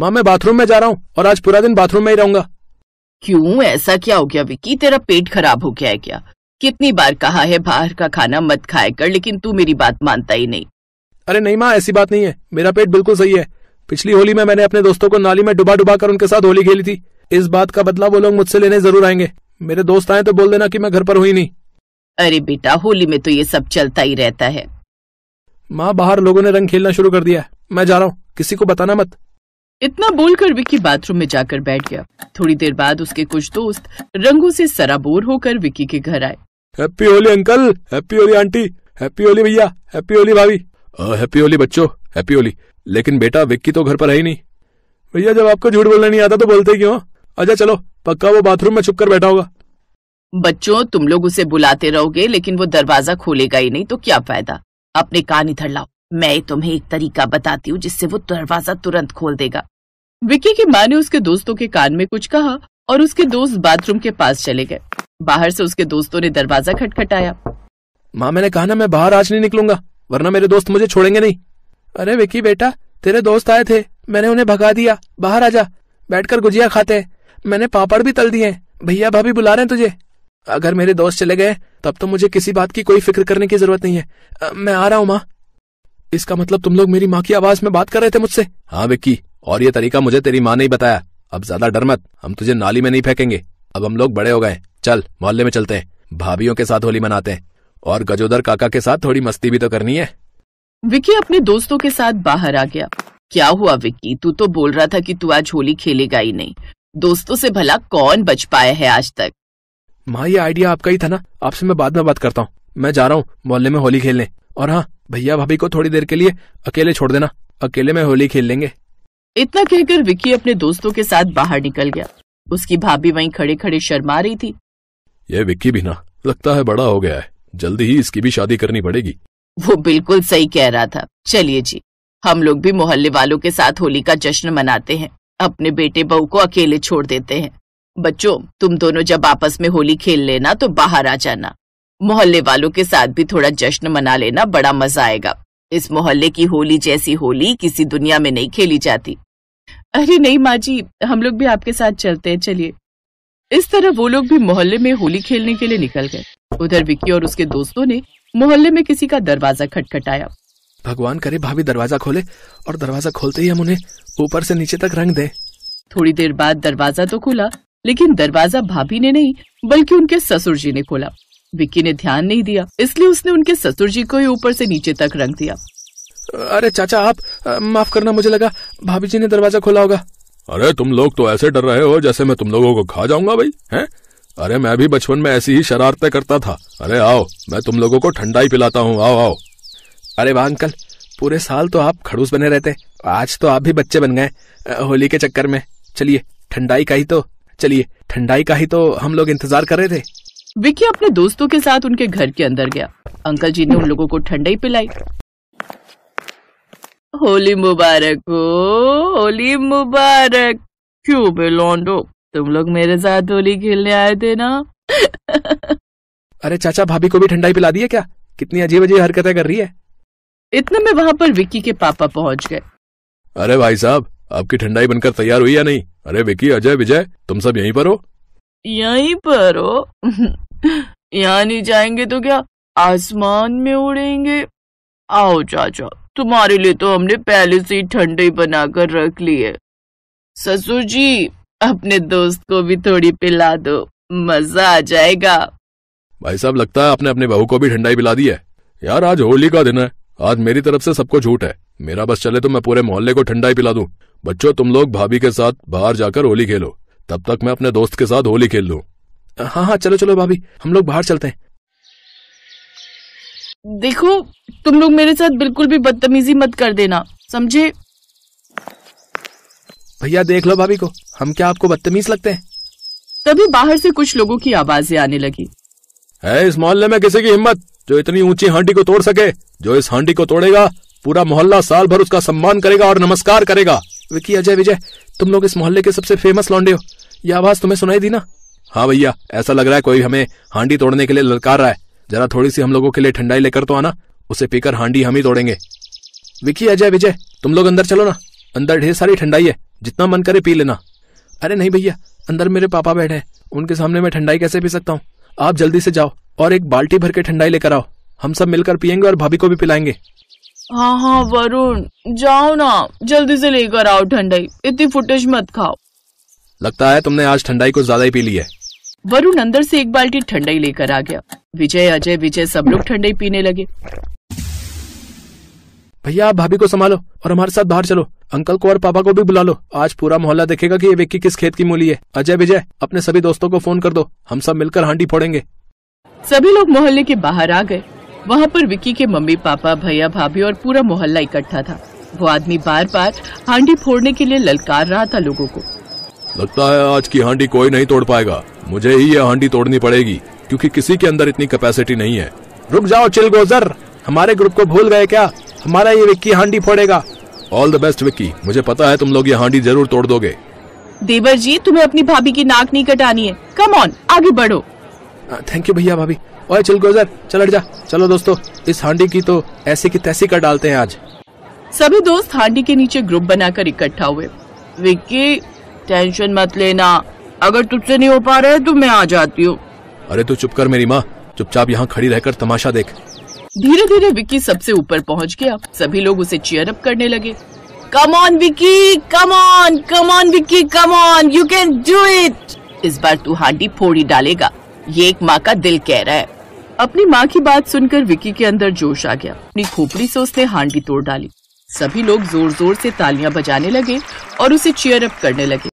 माँ मैं बाथरूम में जा रहा हूँ और आज पूरा दिन बाथरूम में ही रहूंगा। क्यों, ऐसा क्या हो गया विक्की? तेरा पेट खराब हो गया है क्या? कितनी बार कहा है बाहर का खाना मत खाया कर, लेकिन तू मेरी बात मानता ही नहीं। अरे नहीं माँ, ऐसी बात नहीं है, मेरा पेट बिल्कुल सही है। पिछली होली में मैंने अपने दोस्तों को नाली में डुबा डुबा कर उनके साथ होली खेली थी। इस बात का बदला वो लोग मुझसे लेने जरूर आएंगे। मेरे दोस्त आए तो बोल देना कि मैं घर पर हुई नहीं। अरे बेटा, होली में तो ये सब चलता ही रहता है। माँ बाहर लोगों ने रंग खेलना शुरू कर दिया है, मैं जा रहा हूँ, किसी को बताना मत। इतना बोलकर विक्की बाथरूम में जाकर बैठ गया। थोड़ी देर बाद उसके कुछ दोस्त रंगों से सराबोर होकर विक्की के घर आए। Happy Holi uncle, happy Holi aunty, happy Holi भैया, हैप्पी होली भाभी, हैप्पी होली बच्चों, हैप्पी होली। लेकिन बेटा विक्की तो घर पर है ही नहीं। भैया जब आपको झूठ बोलना नहीं आता तो बोलते क्यों? अच्छा चलो, पक्का वो बाथरूम में छुप कर बैठा होगा। बच्चों, तुम लोग उसे बुलाते रहोगे लेकिन वो दरवाजा खोलेगा ही नहीं तो क्या फायदा। अपने कान इधर लाओ, मैं तुम्हें एक तरीका बताती हूँ जिससे वो दरवाजा तुरंत खोल देगा। विक्की की माँ ने उसके दोस्तों के कान में कुछ कहा और उसके दोस्त बाथरूम के पास चले गए। बाहर से उसके दोस्तों ने दरवाजा खटखटाया। माँ मैंने कहा ना मैं बाहर आज नहीं निकलूंगा, वरना मेरे दोस्त मुझे छोड़ेंगे नहीं। अरे विक्की बेटा, तेरे दोस्त आए थे, मैंने उन्हें भगा दिया। बाहर आजा, बैठकर गुजिया खाते हैं। मैंने पापड़ भी तल दिए हैं, भैया भाभी बुला रहे हैं तुझे। अगर मेरे दोस्त चले गए तब तो मुझे किसी बात की कोई फिक्र करने की जरूरत नहीं है। मैं आ रहा हूँ माँ। इसका मतलब तुम लोग मेरी माँ की आवाज में बात कर रहे थे मुझसे? हाँ विक्की, और ये तरीका मुझे तेरी माँ ने ही बताया। अब ज्यादा डर मत, हम तुझे नाली में नहीं फेंकेंगे। अब हम लोग बड़े हो गए, चल मोहल्ले में चलते हैं, भाभीियों के साथ होली मनाते हैं और गजोदर काका के साथ थोड़ी मस्ती भी तो करनी है। विक्की अपने दोस्तों के साथ बाहर आ गया। क्या हुआ विक्की, तू तो बोल रहा था कि तू आज होली खेलेगा ही नहीं। दोस्तों से भला कौन बच पाया है आज तक? माँ ये आइडिया आपका ही था ना, आपसे मैं बाद में बात करता हूँ। मैं जा रहा हूँ मोहल्ले में होली खेलने। और हाँ, भैया भाभी को थोड़ी देर के लिए अकेले छोड़ देना, अकेले में होली खेल लेंगे। इतना कहकर विक्की अपने दोस्तों के साथ बाहर निकल गया। उसकी भाभी वहीं खड़े खड़े शर्मा रही थी। ये विक्की भी ना लगता है बड़ा हो गया है, जल्दी ही इसकी भी शादी करनी पड़ेगी। वो बिल्कुल सही कह रहा था। चलिए जी, हम लोग भी मोहल्ले वालों के साथ होली का जश्न मनाते हैं, अपने बेटे बहू को अकेले छोड़ देते हैं। बच्चों, तुम दोनों जब आपस में होली खेल लेना तो बाहर आ जाना, मोहल्ले वालों के साथ भी थोड़ा जश्न मना लेना, बड़ा मजा आएगा। इस मोहल्ले की होली जैसी होली किसी दुनिया में नहीं खेली जाती। अरे नहीं माँ जी, हम लोग भी आपके साथ चलते हैं, चलिए। इस तरह वो लोग भी मोहल्ले में होली खेलने के लिए निकल गए। उधर विक्की और उसके दोस्तों ने मोहल्ले में किसी का दरवाजा खटखटाया। भगवान करे भाभी दरवाजा खोले और दरवाजा खोलते ही हम उन्हें ऊपर से नीचे तक रंग दें। थोड़ी देर बाद दरवाजा तो खुला, लेकिन दरवाजा भाभी ने नहीं बल्कि उनके ससुर जी ने खोला। विक्की ने ध्यान नहीं दिया, इसलिए उसने उनके ससुर जी को ही ऊपर से नीचे तक रंग दिया। अरे चाचा आप माफ करना, मुझे लगा भाभी जी ने दरवाजा खोला होगा। अरे तुम लोग तो ऐसे डर रहे हो जैसे मैं तुम लोगों को खा जाऊंगा भाई, हैं? अरे मैं भी बचपन में ऐसी ही शरारतें करता था। अरे आओ, मैं तुम लोगों को ठंडाई पिलाता हूँ, आओ आओ। अरे वाह अंकल, पूरे साल तो आप खड़ूस बने रहते, आज तो आप भी बच्चे बन गए होली के चक्कर में। चलिए ठंडाई का ही तो हम लोग इंतजार कर रहे थे। विक्की अपने दोस्तों के साथ उनके घर के अंदर गया। अंकल जी ने उन लोगों को ठंडाई पिलाई। होली मुबारक हो, होली मुबारक। क्यों बे लौंडो, तुम लोग मेरे साथ होली खेलने आए थे ना? अरे चाचा भाभी को भी ठंडाई पिला दी है क्या? कितनी अजीब अजीब हरकतें कर रही है। इतने में वहाँ पर विक्की के पापा पहुँच गए। अरे भाई साहब, आपकी ठंडाई बनकर तैयार हुई या नहीं? अरे विक्की, अजय, विजय, तुम सब यहीं पर हो? यहीं पर हो? यहाँ नहीं जाएंगे तो क्या आसमान में उड़ेंगे? आओ चाचा, तुम्हारे लिए तो हमने पहले से ही ठंडाई बनाकर रख ली है। ससुर जी, अपने दोस्त को भी थोड़ी पिला दो, मजा आ जाएगा। भाई साहब, लगता है आपने अपने बहू को भी ठंडाई पिला दी है। यार आज होली का दिन है, आज मेरी तरफ से सबको छूट है। मेरा बस चले तो मैं पूरे मोहल्ले को ठंडाई पिला दूं। बच्चों, तुम लोग भाभी के साथ बाहर जाकर होली खेलो, तब तक मैं अपने दोस्त के साथ होली खेल लूं। हाँ चलो चलो भाभी, हम लोग बाहर चलते हैं। देखो, तुम लोग मेरे साथ बिल्कुल भी बदतमीजी मत कर देना, समझे? भैया देख लो भाभी को, हम क्या आपको बदतमीज लगते हैं? तभी बाहर से कुछ लोगों की आवाजें आने लगी। है इस मोहल्ले में किसी की हिम्मत जो इतनी ऊंची हांडी को तोड़ सके? जो इस हांडी को तोड़ेगा पूरा मोहल्ला साल भर उसका सम्मान करेगा और नमस्कार करेगा। विक्की, अजय, विजय, तुम लोग इस मोहल्ले के सबसे फेमस लौंडे हो, यह आवाज तुम्हें सुनाई दी ना? हाँ भैया, ऐसा लग रहा है कोई हमें हांडी तोड़ने के लिए ललकार रहा है। जरा थोड़ी सी हम लोगों के लिए ठंडाई लेकर तो आना, उसे पीकर हांडी हम ही तोड़ेंगे। विक्की, अजय, विजय, तुम लोग अंदर चलो ना, अंदर ढेर सारी ठंडाई है, जितना मन करे पी लेना। अरे नहीं भैया, अंदर मेरे पापा बैठे हैं, उनके सामने मैं ठंडाई कैसे पी सकता हूँ। आप जल्दी से जाओ और एक बाल्टी भर के ठंडाई लेकर आओ, हम सब मिलकर पियेंगे और भाभी को भी पिलाएंगे। हाँ वरुण, जाओ ना, जल्दी से लेकर आओ ठंडाई, इतनी फुटेज मत खाओ। लगता है तुमने आज ठंडाई को ज्यादा ही पी ली है। वरुण अंदर से एक बाल्टी ठंडाई लेकर आ गया। विजय, अजय, विजय सब लोग ठंडाई पीने लगे। भैया आप भाभी को संभालो और हमारे साथ बाहर चलो, अंकल को और पापा को भी बुला लो, आज पूरा मोहल्ला देखेगा कि ये विक्की किस खेत की मूली है। अजय, विजय, अपने सभी दोस्तों को फोन कर दो, हम सब मिलकर हांडी फोड़ेंगे। सभी लोग मोहल्ले के बाहर आ गए। वहाँ पर विक्की के मम्मी पापा, भैया भाभी और पूरा मोहल्ला इकट्ठा था। वो आदमी बार बार हांडी फोड़ने के लिए ललकार रहा था लोगों को। लगता है आज की हांडी कोई नहीं तोड़ पाएगा, मुझे ही ये हांडी तोड़नी पड़ेगी, क्योंकि किसी के अंदर इतनी कैपेसिटी नहीं है। रुक जाओ चिलगोजर, हमारे ग्रुप को भूल गए क्या? हमारा ये विक्की हांडी फोड़ेगा। ऑल द बेस्ट विक्की, मुझे पता है तुम लोग ये हांडी जरूर तोड़ दोगे। देवर जी, तुम्हें अपनी भाभी की नाक नहीं कटानी है, कम ऑन आगे बढ़ो। थैंक यू भैया भाभी। ओए चिलगोजर, चल हट जा। चलो दोस्तों, इस हांडी की तो ऐसी की तैसी कर डालते हैं आज। सभी दोस्त हांडी के नीचे ग्रुप बनाकर इकट्ठा हुए। विक्की टेंशन मत लेना, अगर तुझसे नहीं हो पा रहा है तो मैं आ जाती हूँ। अरे तू चुप कर मेरी माँ, चुपचाप यहाँ खड़ी रहकर तमाशा देख। धीरे धीरे विक्की सबसे ऊपर पहुँच गया। सभी लोग उसे चीयर अप करने लगे। Come on Vicky, come on Vicky, come on, you can do it. इस बार तू हांडी फोड़ ही डालेगा, ये एक माँ का दिल कह रहा है। अपनी माँ की बात सुनकर विक्की के अंदर जोश आ गया। अपनी खोपड़ी से उसने हांडी तोड़ डाली। सभी लोग जोर जोर से तालियां बजाने लगे और उसे चीयर अप करने लगे।